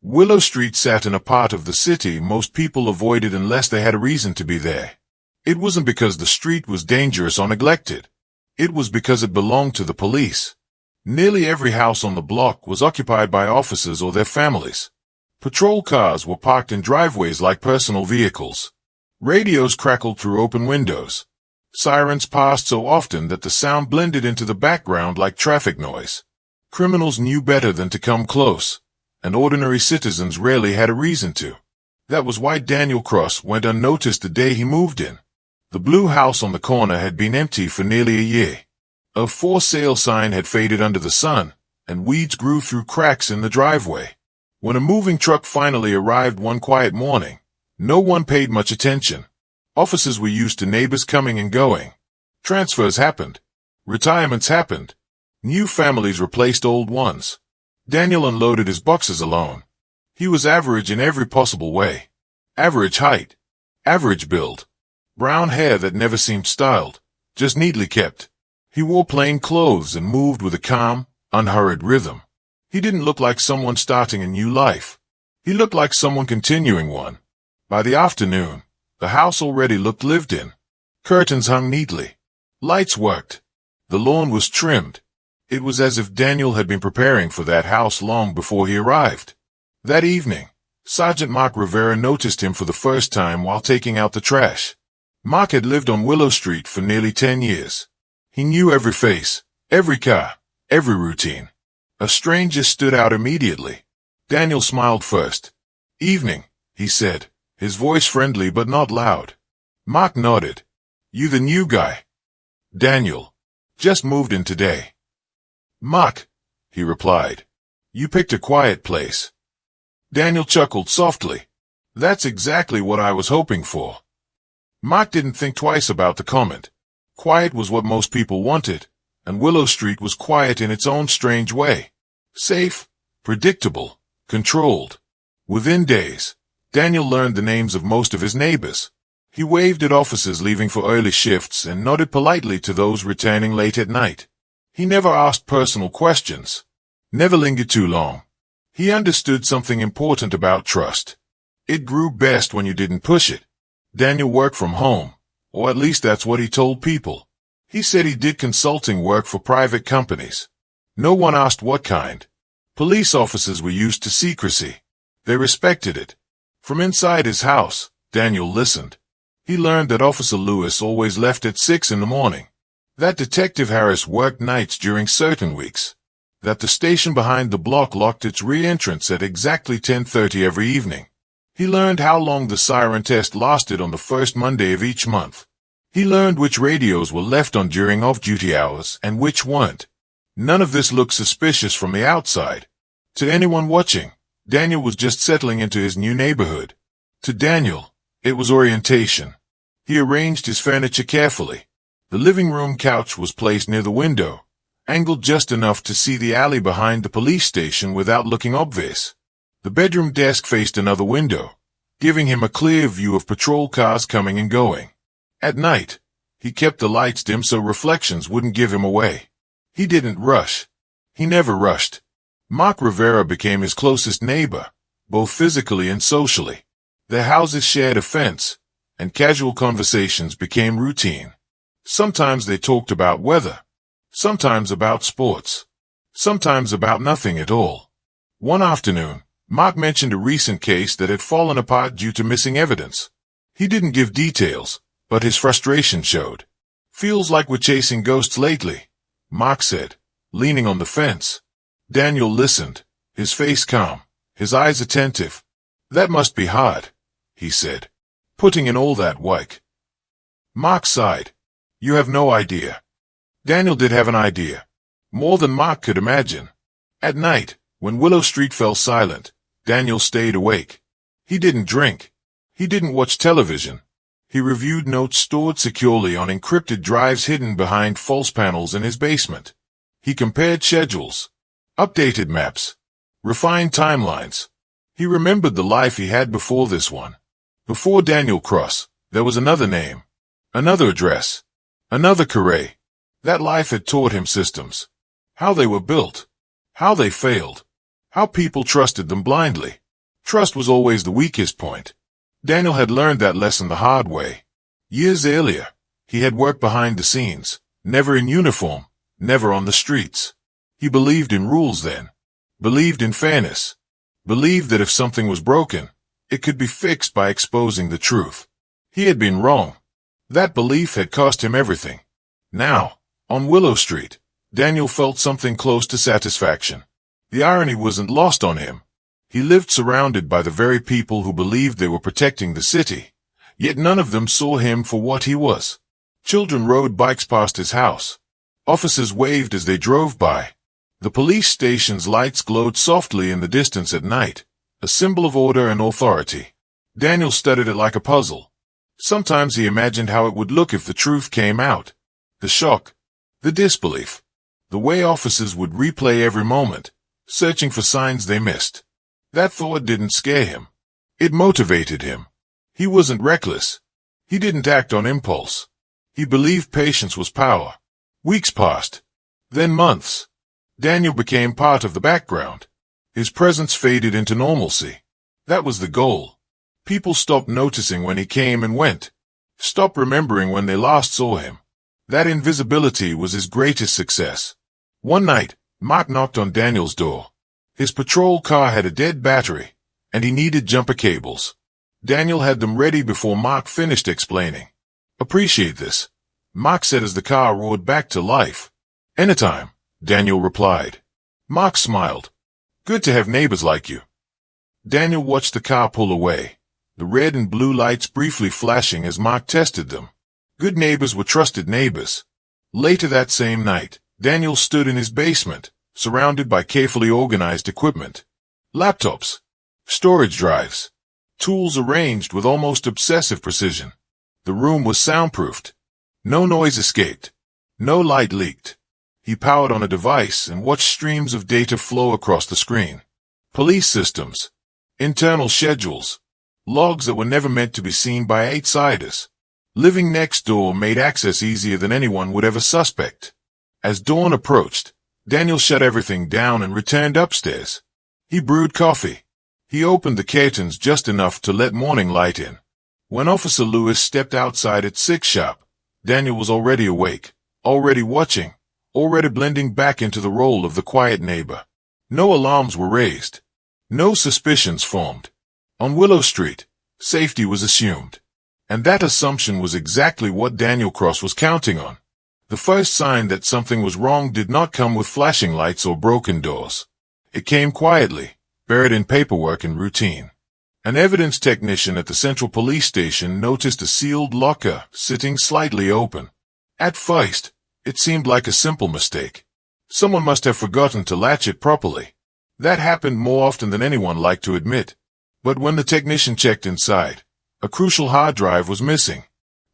Willow Street sat in a part of the city most people avoided unless they had a reason to be there. It wasn't because the street was dangerous or neglected. It was because it belonged to the police. Nearly every house on the block was occupied by officers or their families. Patrol cars were parked in driveways like personal vehicles. Radios crackled through open windows. Sirens passed so often that the sound blended into the background like traffic noise. Criminals knew better than to come close, and ordinary citizens rarely had a reason to. That was why Daniel Cross went unnoticed the day he moved in. The blue house on the corner had been empty for nearly a year. A for sale sign had faded under the sun, and weeds grew through cracks in the driveway. When a moving truck finally arrived one quiet morning, no one paid much attention. Officers were used to neighbors coming and going. Transfers happened. Retirements happened. New families replaced old ones. Daniel unloaded his boxes alone. He was average in every possible way. Average height. Average build. Brown hair that never seemed styled, just neatly kept. He wore plain clothes and moved with a calm, unhurried rhythm. He didn't look like someone starting a new life. He looked like someone continuing one. By the afternoon, the house already looked lived in. Curtains hung neatly. Lights worked. The lawn was trimmed. It was as if Daniel had been preparing for that house long before he arrived. That evening, Sergeant Mark Rivera noticed him for the first time while taking out the trash. Mark had lived on Willow Street for nearly 10 years. He knew every face, every car, every routine. A stranger stood out immediately. Daniel smiled first. "Evening," he said, his voice friendly but not loud. Mark nodded. "You the new guy?" "Daniel. Just moved in today." "Mark," he replied, "you picked a quiet place." Daniel chuckled softly. "That's exactly what I was hoping for." Mark didn't think twice about the comment. Quiet was what most people wanted, and Willow Street was quiet in its own strange way. Safe, predictable, controlled. Within days, Daniel learned the names of most of his neighbors. He waved at officers leaving for early shifts and nodded politely to those returning late at night. He never asked personal questions. Never lingered too long. He understood something important about trust. It grew best when you didn't push it. Daniel worked from home, or at least that's what he told people. He said he did consulting work for private companies. No one asked what kind. Police officers were used to secrecy. They respected it. From inside his house, Daniel listened. He learned that Officer Lewis always left at 6 in the morning. That Detective Harris worked nights during certain weeks. That the station behind the block locked its rear entrance at exactly 10:30 every evening. He learned how long the siren test lasted on the first Monday of each month. He learned which radios were left on during off-duty hours and which weren't. None of this looked suspicious from the outside. To anyone watching, Daniel was just settling into his new neighborhood. To Daniel, it was orientation. He arranged his furniture carefully. The living room couch was placed near the window, angled just enough to see the alley behind the police station without looking obvious. The bedroom desk faced another window, giving him a clear view of patrol cars coming and going. At night, he kept the lights dim so reflections wouldn't give him away. He didn't rush. He never rushed. Mark Rivera became his closest neighbor, both physically and socially. Their houses shared a fence, and casual conversations became routine. Sometimes they talked about weather. Sometimes about sports. Sometimes about nothing at all. One afternoon, Mark mentioned a recent case that had fallen apart due to missing evidence. He didn't give details, but his frustration showed. "Feels like we're chasing ghosts lately," Mark said, leaning on the fence. Daniel listened, his face calm, his eyes attentive. "That must be hard," he said, "putting in all that work." Mark sighed. "You have no idea." Daniel did have an idea. More than Mark could imagine. At night, when Willow Street fell silent, Daniel stayed awake. He didn't drink. He didn't watch television. He reviewed notes stored securely on encrypted drives hidden behind false panels in his basement. He compared schedules, updated maps, refined timelines. He remembered the life he had before this one. Before Daniel Cross, there was another name, another address, another career. That life had taught him systems. How they were built. How they failed. How people trusted them blindly. Trust was always the weakest point. Daniel had learned that lesson the hard way. Years earlier, he had worked behind the scenes, never in uniform, never on the streets. He believed in rules then, believed in fairness, believed that if something was broken, it could be fixed by exposing the truth. He had been wrong. That belief had cost him everything. Now, on Willow Street, Daniel felt something close to satisfaction. The irony wasn't lost on him. He lived surrounded by the very people who believed they were protecting the city, yet none of them saw him for what he was. Children rode bikes past his house. Officers waved as they drove by. The police station's lights glowed softly in the distance at night, a symbol of order and authority. Daniel studied it like a puzzle. Sometimes he imagined how it would look if the truth came out. The shock, the disbelief, the way officers would replay every moment, searching for signs they missed. That thought didn't scare him. It motivated him. He wasn't reckless. He didn't act on impulse. He believed patience was power. Weeks passed. Then months. Daniel became part of the background. His presence faded into normalcy. That was the goal. People stopped noticing when he came and went. Stopped remembering when they last saw him. That invisibility was his greatest success. One night, Mark knocked on Daniel's door. His patrol car had a dead battery, and he needed jumper cables. Daniel had them ready before Mark finished explaining. "Appreciate this," Mark said as the car roared back to life. "Anytime," Daniel replied. Mark smiled. "Good to have neighbors like you." Daniel watched the car pull away, the red and blue lights briefly flashing as Mark tested them. Good neighbors were trusted neighbors. Later that same night, Daniel stood in his basement, surrounded by carefully organized equipment. Laptops, storage drives, tools arranged with almost obsessive precision. The room was soundproofed. No noise escaped. No light leaked. He powered on a device and watched streams of data flow across the screen. Police systems, internal schedules, logs that were never meant to be seen by outsiders. Living next door made access easier than anyone would ever suspect. As dawn approached, Daniel shut everything down and returned upstairs. He brewed coffee. He opened the curtains just enough to let morning light in. When Officer Lewis stepped outside at 6 sharp, Daniel was already awake, already watching, already blending back into the role of the quiet neighbor. No alarms were raised. No suspicions formed. On Willow Street, safety was assumed. And that assumption was exactly what Daniel Cross was counting on. The first sign that something was wrong did not come with flashing lights or broken doors. It came quietly, buried in paperwork and routine. An evidence technician at the Central Police Station noticed a sealed locker sitting slightly open. At first, it seemed like a simple mistake. Someone must have forgotten to latch it properly. That happened more often than anyone liked to admit. But when the technician checked inside, a crucial hard drive was missing.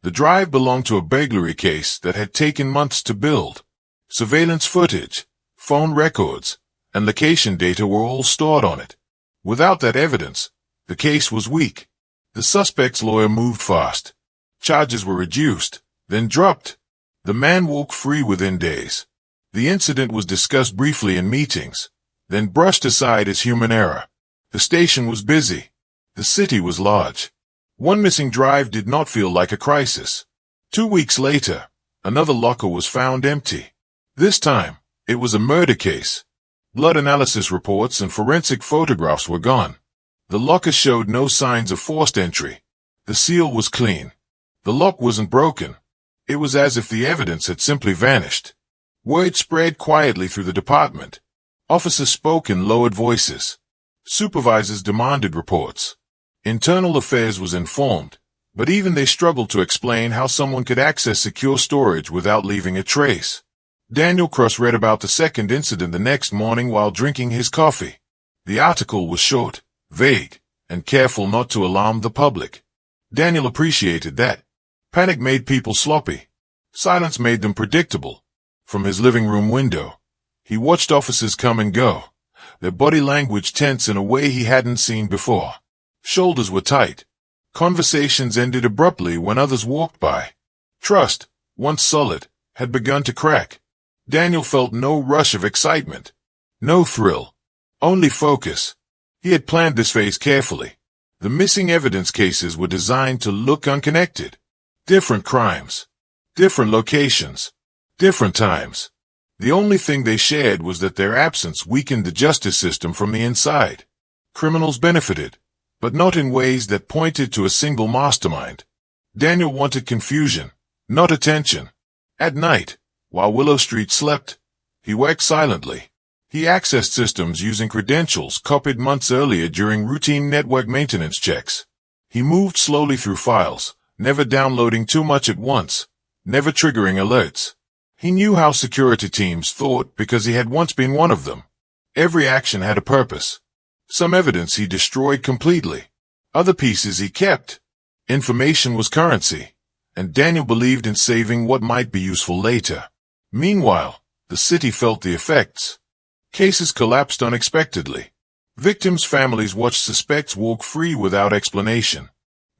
The drive belonged to a burglary case that had taken months to build. Surveillance footage, phone records, and location data were all stored on it. Without that evidence, the case was weak. The suspect's lawyer moved fast. Charges were reduced, then dropped. The man walked free within days. The incident was discussed briefly in meetings, then brushed aside as human error. The station was busy. The city was large. One missing drive did not feel like a crisis. 2 weeks later, another locker was found empty. This time, it was a murder case. Blood analysis reports and forensic photographs were gone. The locker showed no signs of forced entry. The seal was clean. The lock wasn't broken. It was as if the evidence had simply vanished. Word spread quietly through the department. Officers spoke in lowered voices. Supervisors demanded reports. Internal Affairs was informed, but even they struggled to explain how someone could access secure storage without leaving a trace. Daniel Cross read about the second incident the next morning while drinking his coffee. The article was short, vague, and careful not to alarm the public. Daniel appreciated that. Panic made people sloppy. Silence made them predictable. From his living room window, he watched officers come and go, their body language tense in a way he hadn't seen before. Shoulders were tight. Conversations ended abruptly when others walked by. Trust, once solid, had begun to crack. Daniel felt no rush of excitement. No thrill. Only focus. He had planned this phase carefully. The missing evidence cases were designed to look unconnected. Different crimes. Different locations. Different times. The only thing they shared was that their absence weakened the justice system from the inside. Criminals benefited, but not in ways that pointed to a single mastermind. Daniel wanted confusion, not attention. At night, while Willow Street slept, he worked silently. He accessed systems using credentials copied months earlier during routine network maintenance checks. He moved slowly through files, never downloading too much at once, never triggering alerts. He knew how security teams thought because he had once been one of them. Every action had a purpose. Some evidence he destroyed completely. Other pieces he kept. Information was currency, and Daniel believed in saving what might be useful later. Meanwhile, the city felt the effects. Cases collapsed unexpectedly. Victims' families watched suspects walk free without explanation.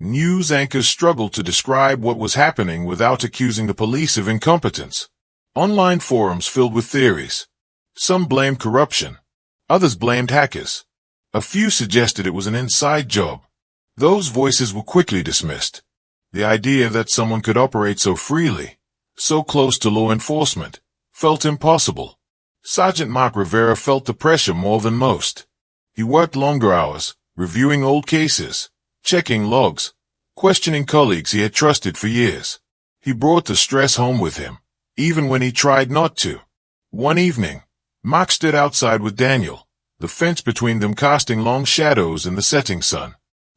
News anchors struggled to describe what was happening without accusing the police of incompetence. Online forums filled with theories. Some blamed corruption. Others blamed hackers. A few suggested it was an inside job. Those voices were quickly dismissed. The idea that someone could operate so freely, so close to law enforcement, felt impossible. Sergeant Mark Rivera felt the pressure more than most. He worked longer hours, reviewing old cases, checking logs, questioning colleagues he had trusted for years. He brought the stress home with him, even when he tried not to. One evening, Mark stood outside with Daniel, the fence between them casting long shadows in the setting sun.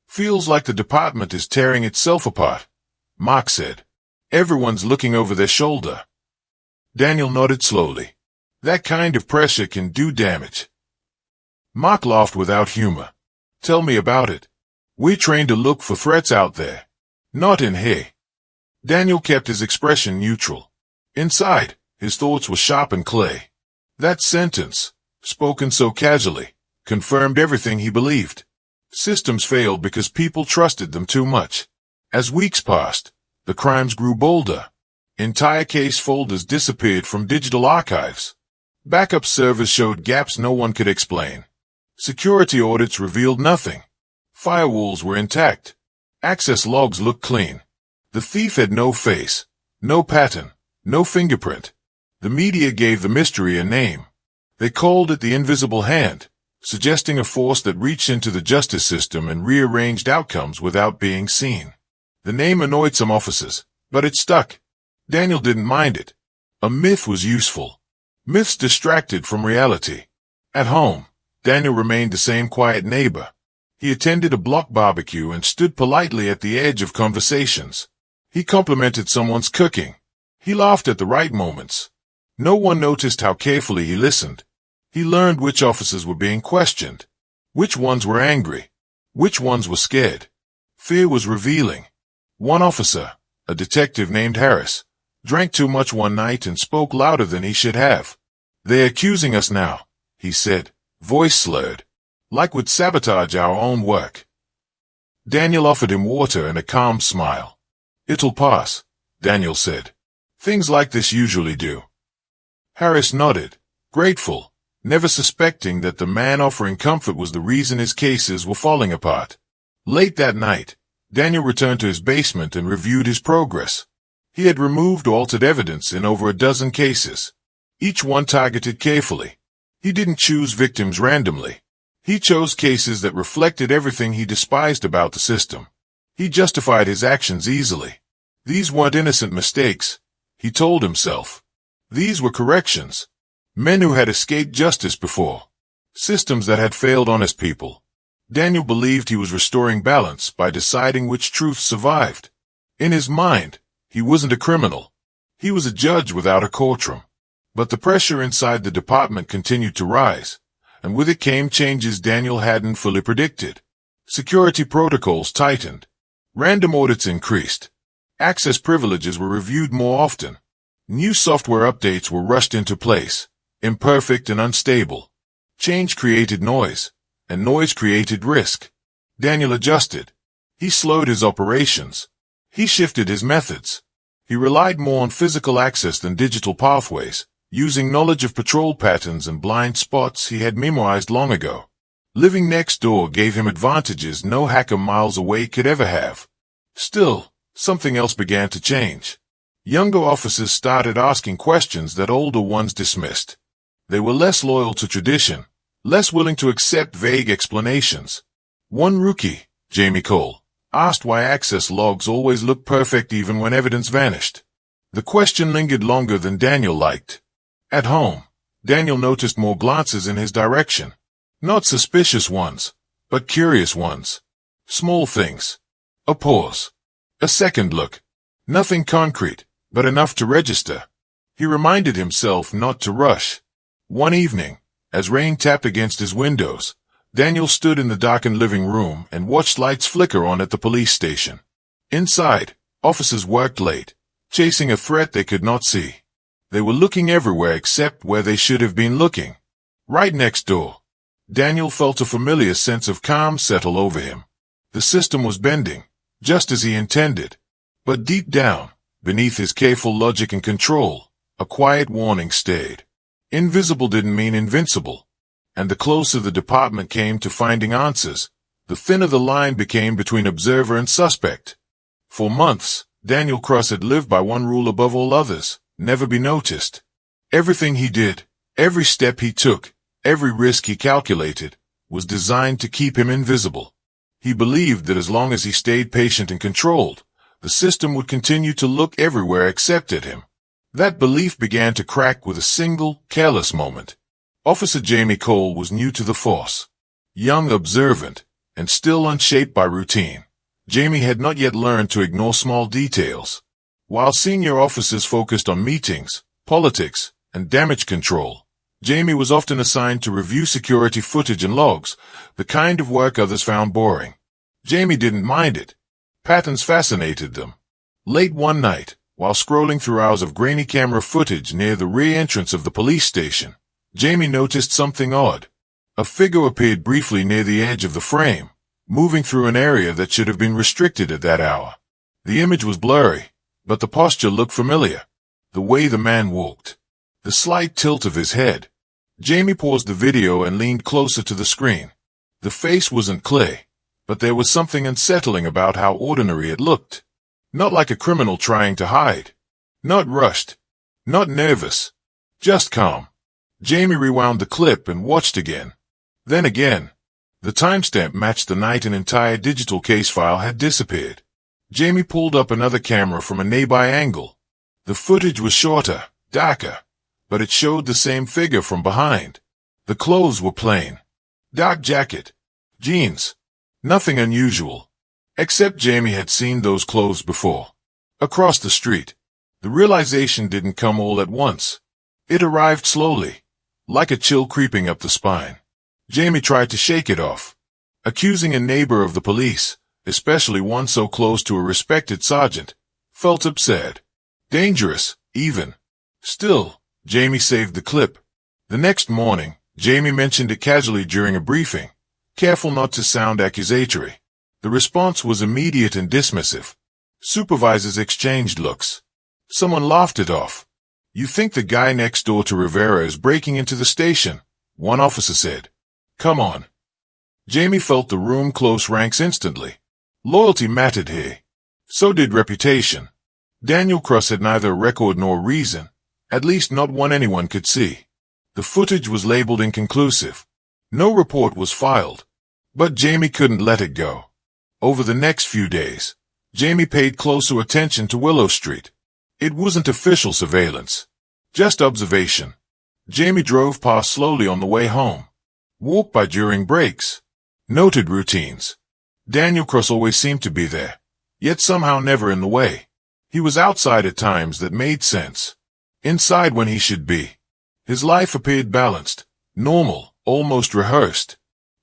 "Feels like the department is tearing itself apart," Mark said. "Everyone's looking over their shoulder." Daniel nodded slowly. "That kind of pressure can do damage." Mark laughed without humor. "Tell me about it. We're trained to look for threats out there, not in here." Daniel kept his expression neutral. Inside, his thoughts were sharp and clear. That sentence, spoken so casually, confirmed everything he believed. Systems failed because people trusted them too much. As weeks passed, the crimes grew bolder. Entire case folders disappeared from digital archives. Backup servers showed gaps no one could explain. Security audits revealed nothing. Firewalls were intact. Access logs looked clean. The thief had no face, no pattern, no fingerprint. The media gave the mystery a name. They called it the invisible hand, suggesting a force that reached into the justice system and rearranged outcomes without being seen. The name annoyed some officers, but it stuck. Daniel didn't mind it. A myth was useful. Myths distracted from reality. At home, Daniel remained the same quiet neighbor. He attended a block barbecue and stood politely at the edge of conversations. He complimented someone's cooking. He laughed at the right moments. No one noticed how carefully he listened. He learned which officers were being questioned, which ones were angry, which ones were scared. Fear was revealing. One officer, a detective named Harris, drank too much one night and spoke louder than he should have. "They're accusing us now," he said, voice slurred, like we'd sabotage our own work. Daniel offered him water and a calm smile. "It'll pass," Daniel said. "Things like this usually do." Harris nodded, grateful, never suspecting that the man offering comfort was the reason his cases were falling apart. Late that night, Daniel returned to his basement and reviewed his progress. He had removed or altered evidence in over a dozen cases, each one targeted carefully. He didn't choose victims randomly. He chose cases that reflected everything he despised about the system. He justified his actions easily. These weren't innocent mistakes, he told himself. These were corrections. Men who had escaped justice before. Systems that had failed honest people. Daniel believed he was restoring balance by deciding which truths survived. In his mind, he wasn't a criminal. He was a judge without a courtroom. But the pressure inside the department continued to rise, and with it came changes Daniel hadn't fully predicted. Security protocols tightened. Random audits increased. Access privileges were reviewed more often. New software updates were rushed into place, imperfect and unstable. Change created noise, and noise created risk. Daniel adjusted. He slowed his operations. He shifted his methods. He relied more on physical access than digital pathways, using knowledge of patrol patterns and blind spots he had memorized long ago. Living next door gave him advantages no hacker miles away could ever have. Still, something else began to change. Younger officers started asking questions that older ones dismissed. They were less loyal to tradition, less willing to accept vague explanations. One rookie, Jamie Cole, asked why access logs always looked perfect even when evidence vanished. The question lingered longer than Daniel liked. At home, Daniel noticed more glances in his direction. Not suspicious ones, but curious ones. Small things. A pause. A second look. Nothing concrete, but enough to register. He reminded himself not to rush. One evening, as rain tapped against his windows, Daniel stood in the darkened living room and watched lights flicker on at the police station. Inside, officers worked late, chasing a threat they could not see. They were looking everywhere except where they should have been looking. Right next door. Daniel felt a familiar sense of calm settle over him. The system was bending, just as he intended. But deep down, beneath his careful logic and control, a quiet warning stayed. Invisible didn't mean invincible. And the closer the department came to finding answers, the thinner the line became between observer and suspect. For months, Daniel Cross had lived by one rule above all others: never be noticed. Everything he did, every step he took, every risk he calculated, was designed to keep him invisible. He believed that as long as he stayed patient and controlled, the system would continue to look everywhere except at him. That belief began to crack with a single, careless moment. Officer Jamie Cole was new to the force. Young, observant, and still unshaped by routine. Jamie had not yet learned to ignore small details. While senior officers focused on meetings, politics, and damage control, Jamie was often assigned to review security footage and logs, the kind of work others found boring. Jamie didn't mind it. Patterns fascinated them. Late one night, while scrolling through hours of grainy camera footage near the rear entrance of the police station, Jamie noticed something odd. A figure appeared briefly near the edge of the frame, moving through an area that should have been restricted at that hour. The image was blurry, but the posture looked familiar. The way the man walked. The slight tilt of his head. Jamie paused the video and leaned closer to the screen. The face wasn't clear, but there was something unsettling about how ordinary it looked. Not like a criminal trying to hide. Not rushed. Not nervous. Just calm. Jamie rewound the clip and watched again. Then again. The timestamp matched the night an entire digital case file had disappeared. Jamie pulled up another camera from a nearby angle. The footage was shorter, darker, but it showed the same figure from behind. The clothes were plain. Dark jacket. Jeans. Nothing unusual. Except Jamie had seen those clothes before. Across the street. The realization didn't come all at once. It arrived slowly, like a chill creeping up the spine. Jamie tried to shake it off. Accusing a neighbor of the police, especially one so close to a respected sergeant, felt absurd. Dangerous, even. Still, Jamie saved the clip. The next morning, Jamie mentioned it casually during a briefing, careful not to sound accusatory. The response was immediate and dismissive. Supervisors exchanged looks. Someone laughed it off. "You think the guy next door to Rivera is breaking into the station?" one officer said. "Come on." Jamie felt the room close ranks instantly. Loyalty mattered here. So did reputation. Daniel Cross had neither record nor reason, at least not one anyone could see. The footage was labeled inconclusive. No report was filed. But Jamie couldn't let it go. Over the next few days, Jamie paid closer attention to Willow Street. It wasn't official surveillance, just observation. Jamie drove past slowly on the way home. Walked by during breaks. Noted routines. Daniel Cross always seemed to be there, yet somehow never in the way. He was outside at times that made sense. Inside when he should be. His life appeared balanced, normal, almost rehearsed.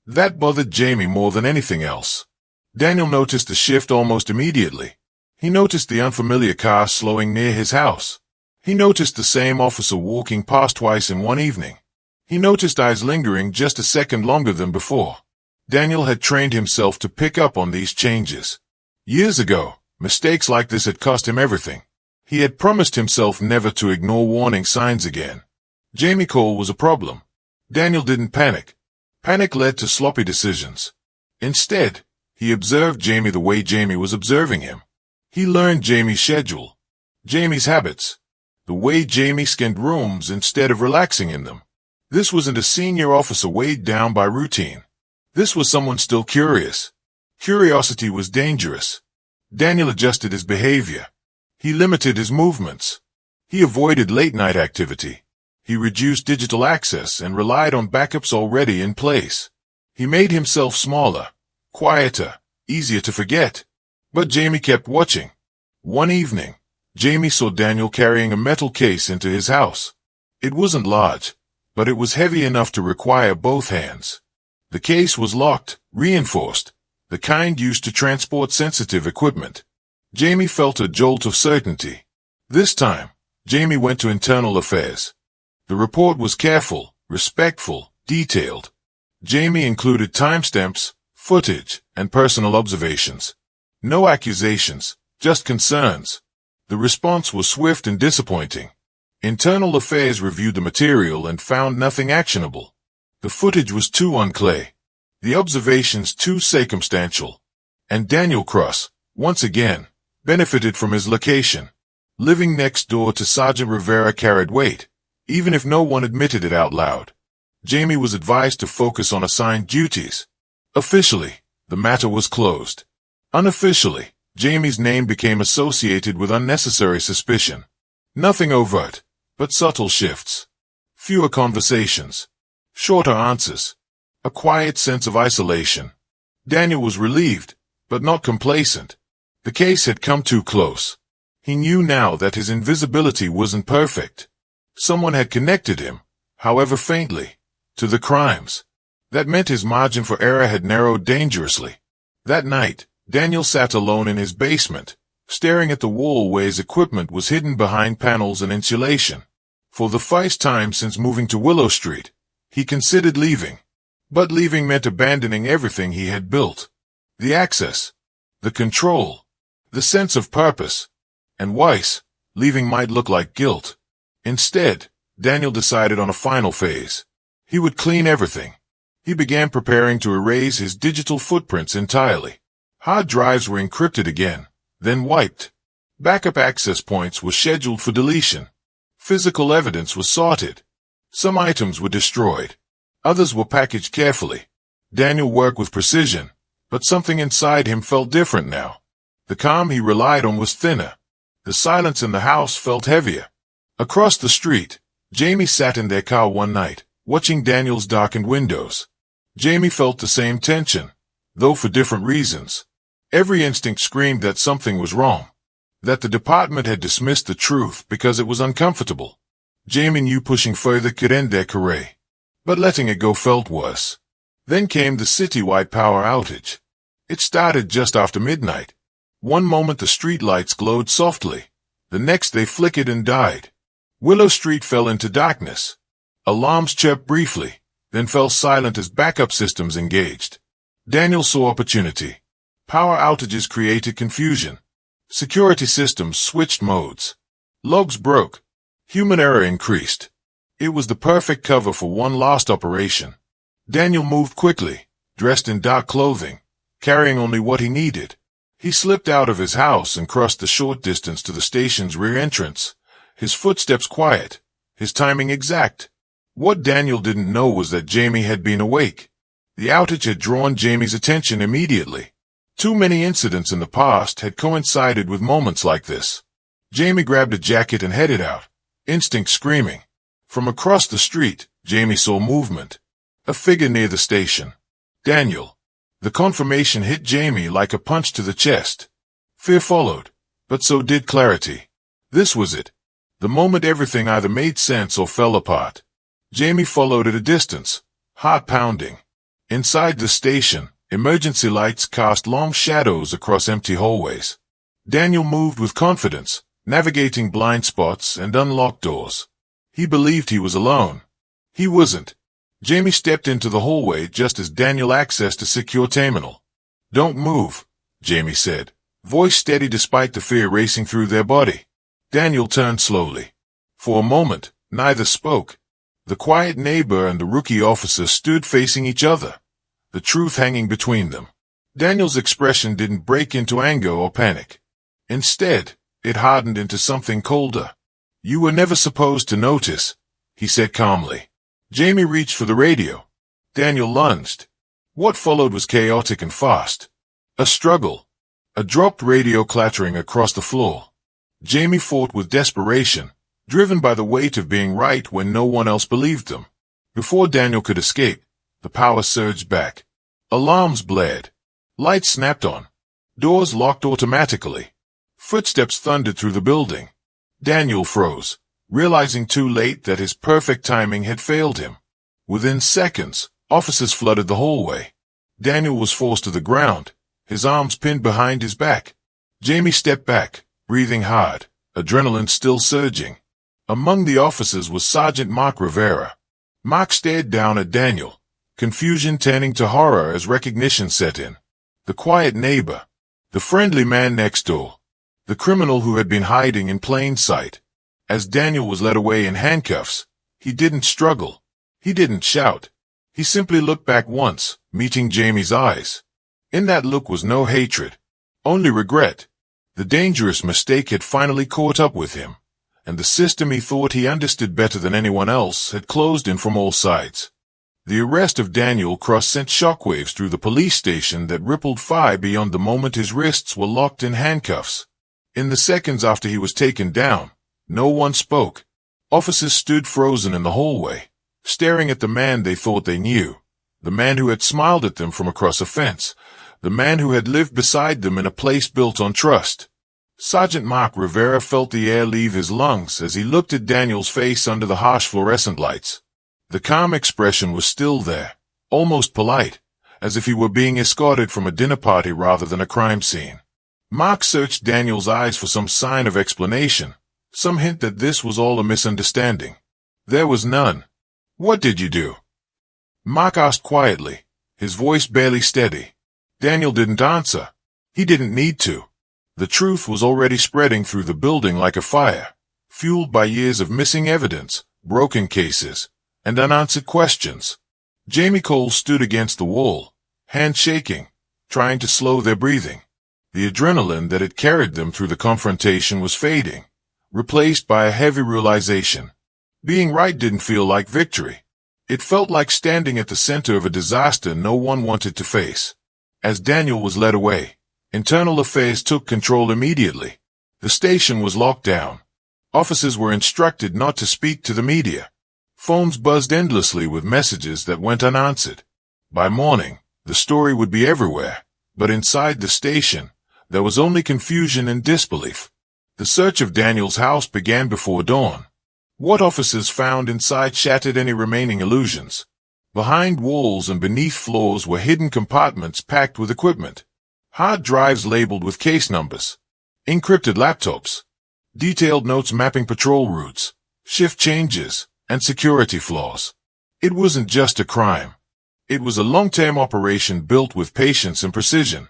That bothered Jamie more than anything else. Daniel noticed a shift almost immediately. He noticed the unfamiliar car slowing near his house. He noticed the same officer walking past twice in one evening. He noticed eyes lingering just a second longer than before. Daniel had trained himself to pick up on these changes. Years ago, mistakes like this had cost him everything. He had promised himself never to ignore warning signs again. Jamie Cole was a problem. Daniel didn't panic. Panic led to sloppy decisions. Instead, he observed Jamie the way Jamie was observing him. He learned Jamie's schedule, Jamie's habits, the way Jamie scanned rooms instead of relaxing in them. This wasn't a senior officer weighed down by routine. This was someone still curious. Curiosity was dangerous. Daniel adjusted his behavior. He limited his movements. He avoided late-night activity. He reduced digital access and relied on backups already in place. He made himself smaller, quieter, easier to forget. But Jamie kept watching. One evening, Jamie saw Daniel carrying a metal case into his house. It wasn't large, but it was heavy enough to require both hands. The case was locked, reinforced, the kind used to transport sensitive equipment. Jamie felt a jolt of certainty. This time, Jamie went to internal affairs. The report was careful, respectful, detailed. Jamie included timestamps, footage, and personal observations. No accusations, just concerns. The response was swift and disappointing. Internal Affairs reviewed the material and found nothing actionable. The footage was too unclear. The observations too circumstantial. And Daniel Cross, once again, benefited from his location. Living next door to Sergeant Rivera carried weight, even if no one admitted it out loud. Jamie was advised to focus on assigned duties. Officially, the matter was closed. Unofficially, Jamie's name became associated with unnecessary suspicion. Nothing overt, but subtle shifts. Fewer conversations. Shorter answers. A quiet sense of isolation. Daniel was relieved, but not complacent. The case had come too close. He knew now that his invisibility wasn't perfect. Someone had connected him, however faintly, to the crimes. That meant his margin for error had narrowed dangerously. That night, Daniel sat alone in his basement, staring at the wall where his equipment was hidden behind panels and insulation. For the first time since moving to Willow Street, he considered leaving. But leaving meant abandoning everything he had built. The access, the control, the sense of purpose. And worse, leaving might look like guilt. Instead, Daniel decided on a final phase. He would clean everything. He began preparing to erase his digital footprints entirely. Hard drives were encrypted again, then wiped. Backup access points were scheduled for deletion. Physical evidence was sorted. Some items were destroyed. Others were packaged carefully. Daniel worked with precision, but something inside him felt different now. The calm he relied on was thinner. The silence in the house felt heavier. Across the street, Jamie sat in their car one night, watching Daniel's darkened windows. Jamie felt the same tension, though for different reasons. Every instinct screamed that something was wrong, that the department had dismissed the truth because it was uncomfortable. Jamie knew pushing further could end their career, but letting it go felt worse. Then came the citywide power outage. It started just after midnight. One moment the streetlights glowed softly, the next they flickered and died. Willow Street fell into darkness. Alarms chirped briefly, then fell silent as backup systems engaged. Daniel saw opportunity. Power outages created confusion. Security systems switched modes. Logs broke. Human error increased. It was the perfect cover for one last operation. Daniel moved quickly, dressed in dark clothing, carrying only what he needed. He slipped out of his house and crossed the short distance to the station's rear entrance. His footsteps quiet, his timing exact. What Daniel didn't know was that Jamie had been awake. The outage had drawn Jamie's attention immediately. Too many incidents in the past had coincided with moments like this. Jamie grabbed a jacket and headed out, instinct screaming. From across the street, Jamie saw movement. A figure near the station. Daniel. The confirmation hit Jamie like a punch to the chest. Fear followed, but so did clarity. This was it. The moment everything either made sense or fell apart. Jamie followed at a distance, heart pounding. Inside the station, emergency lights cast long shadows across empty hallways. Daniel moved with confidence, navigating blind spots and unlocked doors. He believed he was alone. He wasn't. Jamie stepped into the hallway just as Daniel accessed a secure terminal. "Don't move," Jamie said, voice steady despite the fear racing through their body. Daniel turned slowly. For a moment, neither spoke. The quiet neighbor and the rookie officer stood facing each other, the truth hanging between them. Daniel's expression didn't break into anger or panic. Instead, it hardened into something colder. "You were never supposed to notice," he said calmly. Jamie reached for the radio. Daniel lunged. What followed was chaotic and fast. A struggle. A dropped radio clattering across the floor. Jamie fought with desperation, driven by the weight of being right when no one else believed them. Before Daniel could escape, the power surged back. Alarms blared. Lights snapped on. Doors locked automatically. Footsteps thundered through the building. Daniel froze, realizing too late that his perfect timing had failed him. Within seconds, officers flooded the hallway. Daniel was forced to the ground, his arms pinned behind his back. Jamie stepped back, breathing hard, adrenaline still surging. Among the officers was Sergeant Mark Rivera. Mark stared down at Daniel, confusion turning to horror as recognition set in. The quiet neighbor. The friendly man next door. The criminal who had been hiding in plain sight. As Daniel was led away in handcuffs, he didn't struggle. He didn't shout. He simply looked back once, meeting Jamie's eyes. In that look was no hatred, only regret. The dangerous mistake had finally caught up with him, and the system he thought he understood better than anyone else had closed in from all sides. The arrest of Daniel Cross sent shockwaves through the police station that rippled far beyond the moment his wrists were locked in handcuffs. In the seconds after he was taken down, no one spoke. Officers stood frozen in the hallway, staring at the man they thought they knew, the man who had smiled at them from across a fence, the man who had lived beside them in a place built on trust. Sergeant Mark Rivera felt the air leave his lungs as he looked at Daniel's face under the harsh fluorescent lights. The calm expression was still there, almost polite, as if he were being escorted from a dinner party rather than a crime scene. Mark searched Daniel's eyes for some sign of explanation, some hint that this was all a misunderstanding. There was none. "What did you do?" Mark asked quietly, his voice barely steady. Daniel didn't answer. He didn't need to. The truth was already spreading through the building like a fire, fueled by years of missing evidence, broken cases, and unanswered questions. Jamie Cole stood against the wall, hands shaking, trying to slow their breathing. The adrenaline that had carried them through the confrontation was fading, replaced by a heavy realization. Being right didn't feel like victory. It felt like standing at the center of a disaster no one wanted to face. As Daniel was led away, internal affairs took control immediately. The station was locked down. Officers were instructed not to speak to the media. Phones buzzed endlessly with messages that went unanswered. By morning, the story would be everywhere, but inside the station, there was only confusion and disbelief. The search of Daniel's house began before dawn. What officers found inside shattered any remaining illusions. Behind walls and beneath floors were hidden compartments packed with equipment. Hard drives labeled with case numbers. Encrypted laptops. Detailed notes mapping patrol routes, shift changes, and security flaws. It wasn't just a crime. It was a long-term operation built with patience and precision.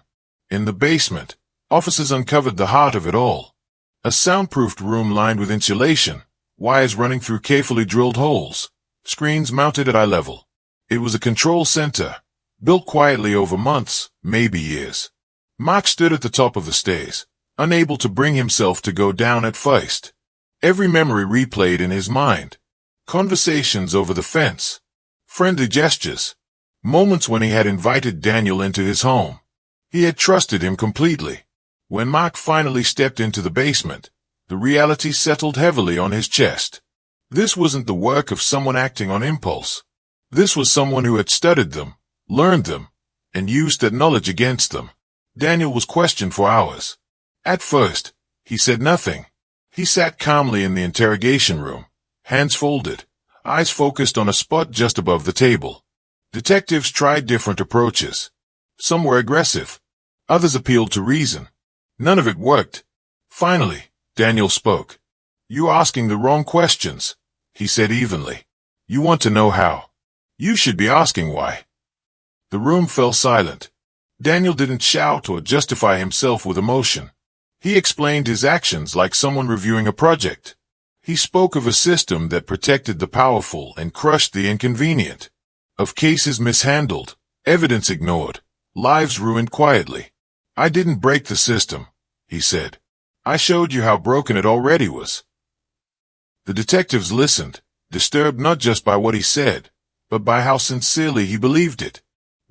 In the basement, officers uncovered the heart of it all. A soundproofed room lined with insulation, wires running through carefully drilled holes, screens mounted at eye level. It was a control center, built quietly over months, maybe years. Mark stood at the top of the stairs, unable to bring himself to go down at first. Every memory replayed in his mind. Conversations over the fence. Friendly gestures. Moments when he had invited Daniel into his home. He had trusted him completely. When Mark finally stepped into the basement, the reality settled heavily on his chest. This wasn't the work of someone acting on impulse. This was someone who had studied them, learned them, and used that knowledge against them. Daniel was questioned for hours. At first, he said nothing. He sat calmly in the interrogation room, hands folded, eyes focused on a spot just above the table. Detectives tried different approaches. Some were aggressive. Others appealed to reason. None of it worked. Finally, Daniel spoke. "You're asking the wrong questions," he said evenly. "You want to know how. You should be asking why." The room fell silent. Daniel didn't shout or justify himself with emotion. He explained his actions like someone reviewing a project. He spoke of a system that protected the powerful and crushed the inconvenient, of cases mishandled, evidence ignored, lives ruined quietly. "I didn't break the system," he said. "I showed you how broken it already was." The detectives listened, disturbed not just by what he said, but by how sincerely he believed it.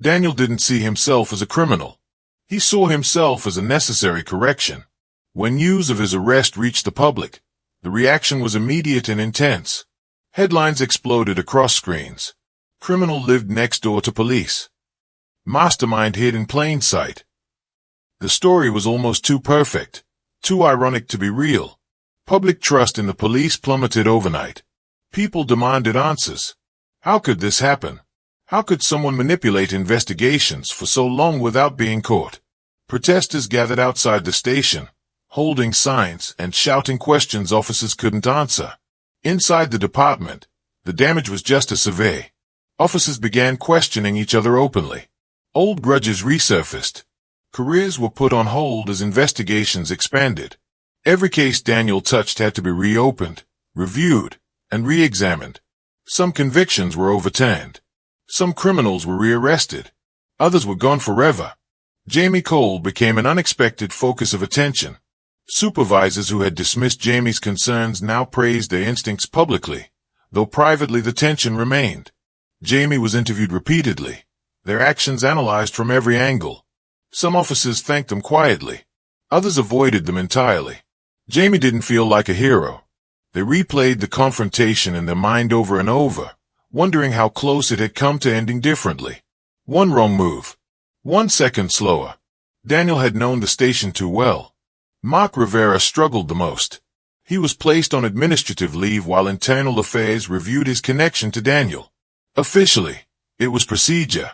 Daniel didn't see himself as a criminal. He saw himself as a necessary correction. When news of his arrest reached the public, the reaction was immediate and intense. Headlines exploded across screens. Criminal lived next door to police. Mastermind hid in plain sight. The story was almost too perfect, too ironic to be real. Public trust in the police plummeted overnight. People demanded answers. How could this happen? How could someone manipulate investigations for so long without being caught? Protesters gathered outside the station, holding signs and shouting questions officers couldn't answer. Inside the department, the damage was just a survey. Officers began questioning each other openly. Old grudges resurfaced. Careers were put on hold as investigations expanded. Every case Daniel touched had to be reopened, reviewed, and re-examined. Some convictions were overturned. Some criminals were rearrested. Others were gone forever. Jamie Cole became an unexpected focus of attention. Supervisors who had dismissed Jamie's concerns now praised their instincts publicly, though privately the tension remained. Jamie was interviewed repeatedly, their actions analyzed from every angle. Some officers thanked them quietly. Others avoided them entirely. Jamie didn't feel like a hero. They replayed the confrontation in their mind over and over, wondering how close it had come to ending differently. One wrong move. 1 second slower. Daniel had known the station too well. Mark Rivera struggled the most. He was placed on administrative leave while Internal Affairs reviewed his connection to Daniel. Officially, it was procedure.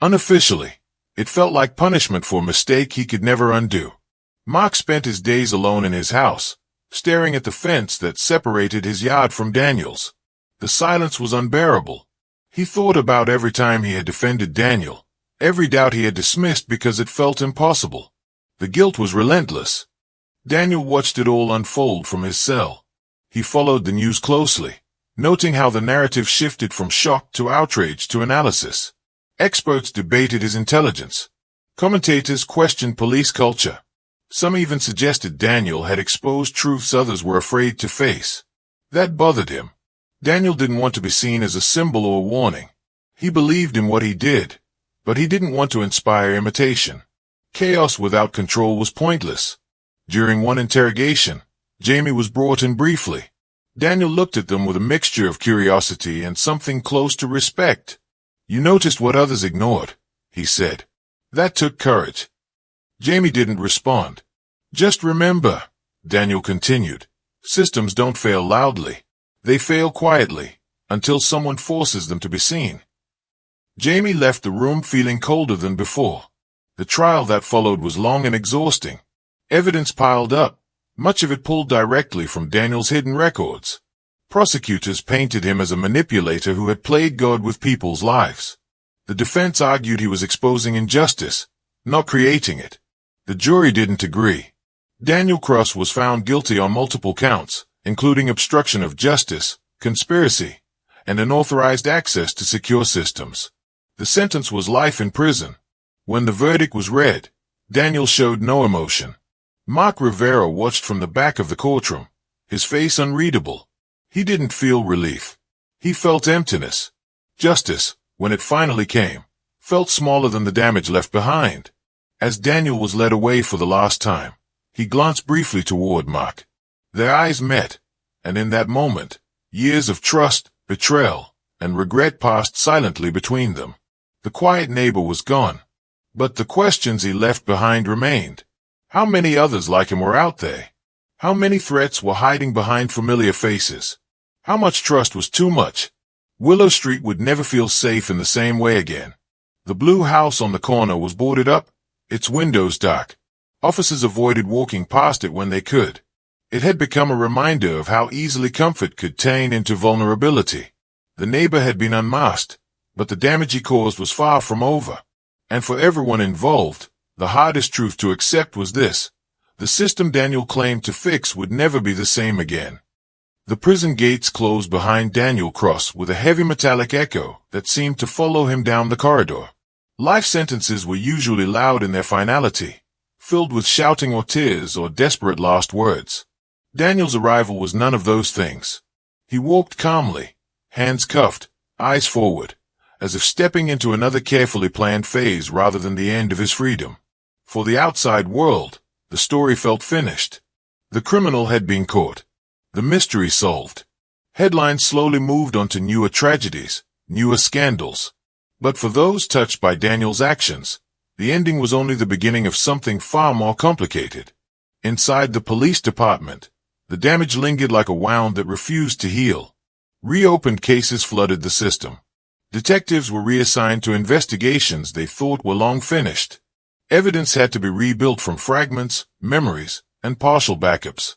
Unofficially, it felt like punishment for a mistake he could never undo. Mark spent his days alone in his house, staring at the fence that separated his yard from Daniel's. The silence was unbearable. He thought about every time he had defended Daniel, every doubt he had dismissed because it felt impossible. The guilt was relentless. Daniel watched it all unfold from his cell. He followed the news closely, noting how the narrative shifted from shock to outrage to analysis. Experts debated his intelligence. Commentators questioned police culture. Some even suggested Daniel had exposed truths others were afraid to face. That bothered him. Daniel didn't want to be seen as a symbol or a warning. He believed in what he did, but he didn't want to inspire imitation. Chaos without control was pointless. During one interrogation, Jamie was brought in briefly. Daniel looked at them with a mixture of curiosity and something close to respect. "You noticed what others ignored," he said. "That took courage." Jamie didn't respond. "Just remember," Daniel continued, "systems don't fail loudly. They fail quietly, until someone forces them to be seen." Jamie left the room feeling colder than before. The trial that followed was long and exhausting. Evidence piled up, much of it pulled directly from Daniel's hidden records. Prosecutors painted him as a manipulator who had played God with people's lives. The defense argued he was exposing injustice, not creating it. The jury didn't agree. Daniel Cross was found guilty on multiple counts, including obstruction of justice, conspiracy, and unauthorized access to secure systems. The sentence was life in prison. When the verdict was read, Daniel showed no emotion. Mark Rivera watched from the back of the courtroom, his face unreadable. He didn't feel relief. He felt emptiness. Justice, when it finally came, felt smaller than the damage left behind. As Daniel was led away for the last time, he glanced briefly toward Mark. Their eyes met, and in that moment, years of trust, betrayal, and regret passed silently between them. The quiet neighbor was gone, but the questions he left behind remained. How many others like him were out there? How many threats were hiding behind familiar faces? How much trust was too much? Willow Street would never feel safe in the same way again. The blue house on the corner was boarded up, its windows dark. Officers avoided walking past it when they could. It had become a reminder of how easily comfort could turn into vulnerability. The neighbor had been unmasked, but the damage he caused was far from over. And for everyone involved, the hardest truth to accept was this: the system Daniel claimed to fix would never be the same again. The prison gates closed behind Daniel Cross with a heavy metallic echo that seemed to follow him down the corridor. Life sentences were usually loud in their finality, filled with shouting or tears or desperate last words. Daniel's arrival was none of those things. He walked calmly, hands cuffed, eyes forward, as if stepping into another carefully planned phase rather than the end of his freedom. For the outside world, the story felt finished. The criminal had been caught. The mystery solved. Headlines slowly moved on to newer tragedies, newer scandals. But for those touched by Daniel's actions, the ending was only the beginning of something far more complicated. Inside the police department, the damage lingered like a wound that refused to heal. Reopened cases flooded the system. Detectives were reassigned to investigations they thought were long finished. Evidence had to be rebuilt from fragments, memories, and partial backups.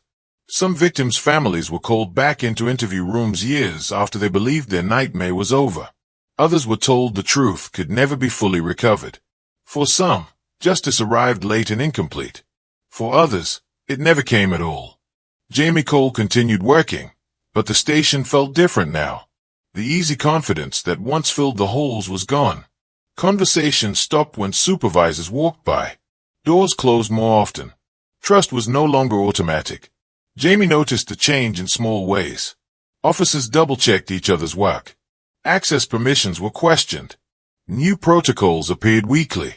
Some victims' families were called back into interview rooms years after they believed their nightmare was over. Others were told the truth could never be fully recovered. For some, justice arrived late and incomplete. For others, it never came at all. Jamie Cole continued working, but the station felt different now. The easy confidence that once filled the holes was gone. Conversations stopped when supervisors walked by. Doors closed more often. Trust was no longer automatic. Jamie noticed a change in small ways. Officers double-checked each other's work. Access permissions were questioned. New protocols appeared weekly.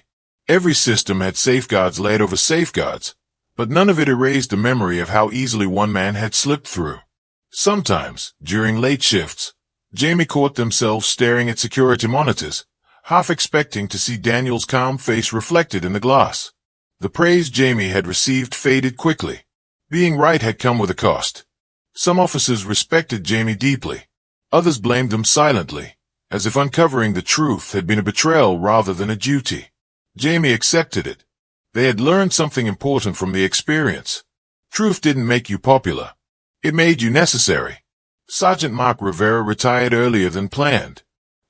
Every system had safeguards laid over safeguards, but none of it erased the memory of how easily one man had slipped through. Sometimes, during late shifts, Jamie caught themselves staring at security monitors, half expecting to see Daniel's calm face reflected in the glass. The praise Jamie had received faded quickly. Being right had come with a cost. Some officers respected Jamie deeply. Others blamed him silently, as if uncovering the truth had been a betrayal rather than a duty. Jamie accepted it. They had learned something important from the experience. Truth didn't make you popular. It made you necessary. Sergeant Mark Rivera retired earlier than planned.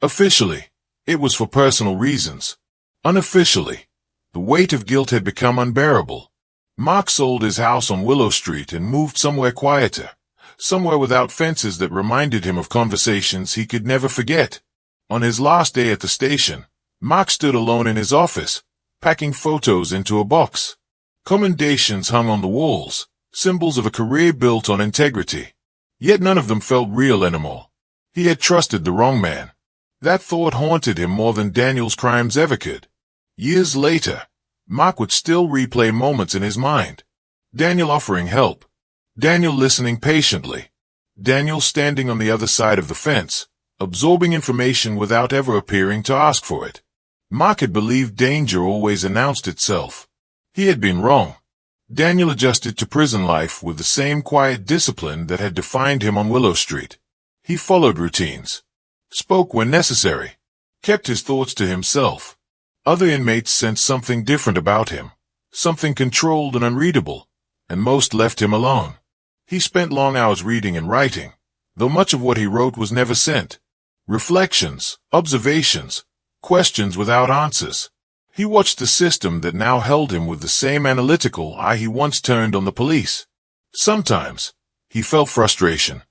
Officially, it was for personal reasons. Unofficially, the weight of guilt had become unbearable. Mark sold his house on Willow Street and moved somewhere quieter, somewhere without fences that reminded him of conversations he could never forget. On his last day at the station, Mark stood alone in his office, packing photos into a box. Commendations hung on the walls, symbols of a career built on integrity. Yet none of them felt real anymore. He had trusted the wrong man. That thought haunted him more than Daniel's crimes ever could. Years later, Mark would still replay moments in his mind. Daniel offering help. Daniel listening patiently. Daniel standing on the other side of the fence, absorbing information without ever appearing to ask for it. Mark had believed danger always announced itself. He had been wrong. Daniel adjusted to prison life with the same quiet discipline that had defined him on Willow Street. He followed routines, spoke when necessary, kept his thoughts to himself. Other inmates sensed something different about him, something controlled and unreadable, and most left him alone. He spent long hours reading and writing, though much of what he wrote was never sent. Reflections, observations, questions without answers. He watched the system that now held him with the same analytical eye he once turned on the police. Sometimes, he felt frustration,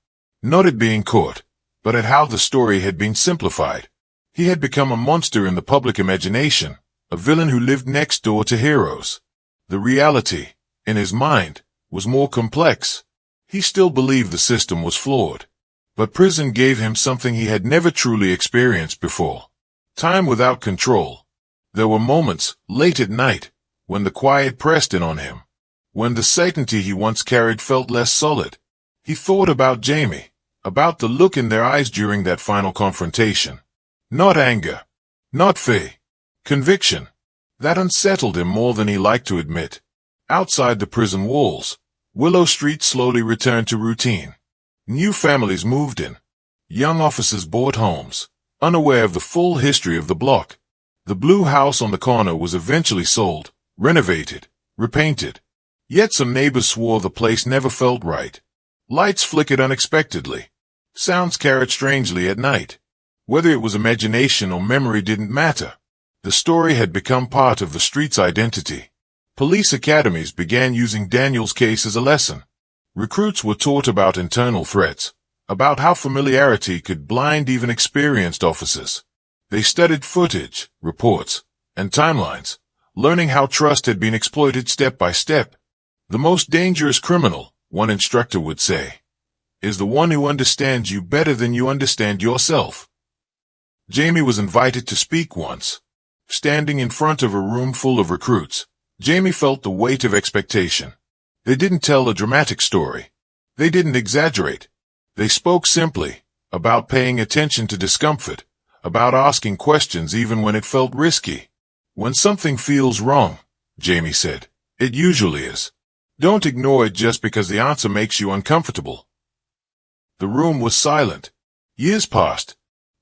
not at being caught, but at how the story had been simplified. He had become a monster in the public imagination, a villain who lived next door to heroes. The reality, in his mind, was more complex. He still believed the system was flawed. But prison gave him something he had never truly experienced before. Time without control. There were moments, late at night, when the quiet pressed in on him. When the certainty he once carried felt less solid. He thought about Jamie, about the look in their eyes during that final confrontation. Not anger, not fear, conviction. That unsettled him more than he liked to admit. Outside the prison walls, Willow Street slowly returned to routine. New families moved in. Young officers bought homes, unaware of the full history of the block. The blue house on the corner was eventually sold, renovated, repainted. Yet some neighbors swore the place never felt right. Lights flickered unexpectedly. Sounds carried strangely at night. Whether it was imagination or memory didn't matter. The story had become part of the street's identity. Police academies began using Daniel's case as a lesson. Recruits were taught about internal threats, about how familiarity could blind even experienced officers. They studied footage, reports, and timelines, learning how trust had been exploited step by step. The most dangerous criminal, one instructor would say, is the one who understands you better than you understand yourself. Jamie was invited to speak once. Standing in front of a room full of recruits, Jamie felt the weight of expectation. They didn't tell a dramatic story. They didn't exaggerate. They spoke simply, about paying attention to discomfort, about asking questions even when it felt risky. When something feels wrong, Jamie said, it usually is. Don't ignore it just because the answer makes you uncomfortable. The room was silent. Years passed.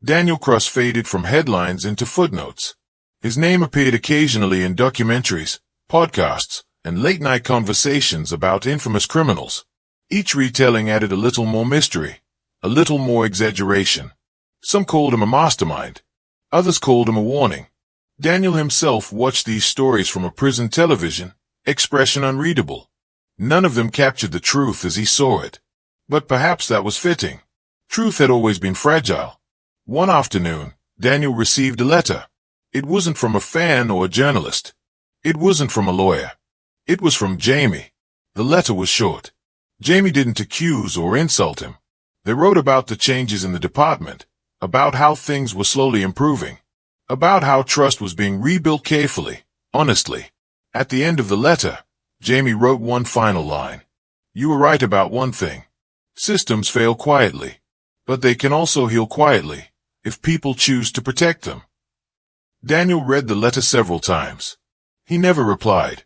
Daniel Cross faded from headlines into footnotes. His name appeared occasionally in documentaries, podcasts, and late-night conversations about infamous criminals. Each retelling added a little more mystery, a little more exaggeration. Some called him a mastermind. Others called him a warning. Daniel himself watched these stories from a prison television, expression unreadable. None of them captured the truth as he saw it. But perhaps that was fitting. Truth had always been fragile. One afternoon, Daniel received a letter. It wasn't from a fan or a journalist. It wasn't from a lawyer. It was from Jamie. The letter was short. Jamie didn't accuse or insult him. They wrote about the changes in the department, about how things were slowly improving, about how trust was being rebuilt carefully, honestly. At the end of the letter, Jamie wrote one final line. You were right about one thing. Systems fail quietly, but they can also heal quietly, if people choose to protect them. Daniel read the letter several times. He never replied.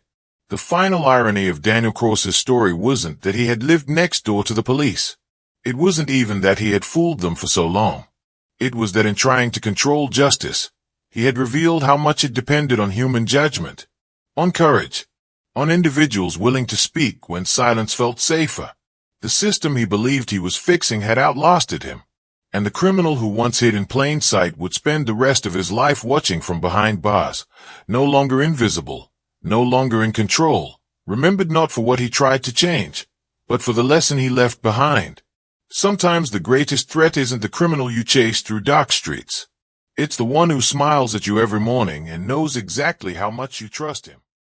The final irony of Daniel Cross's story wasn't that he had lived next door to the police. It wasn't even that he had fooled them for so long. It was that in trying to control justice, he had revealed how much it depended on human judgment, on courage, on individuals willing to speak when silence felt safer. The system he believed he was fixing had outlasted him, and the criminal who once hid in plain sight would spend the rest of his life watching from behind bars, no longer invisible, no longer in control, remembered not for what he tried to change, but for the lesson he left behind. Sometimes the greatest threat isn't the criminal you chase through dark streets. It's the one who smiles at you every morning and knows exactly how much you trust him.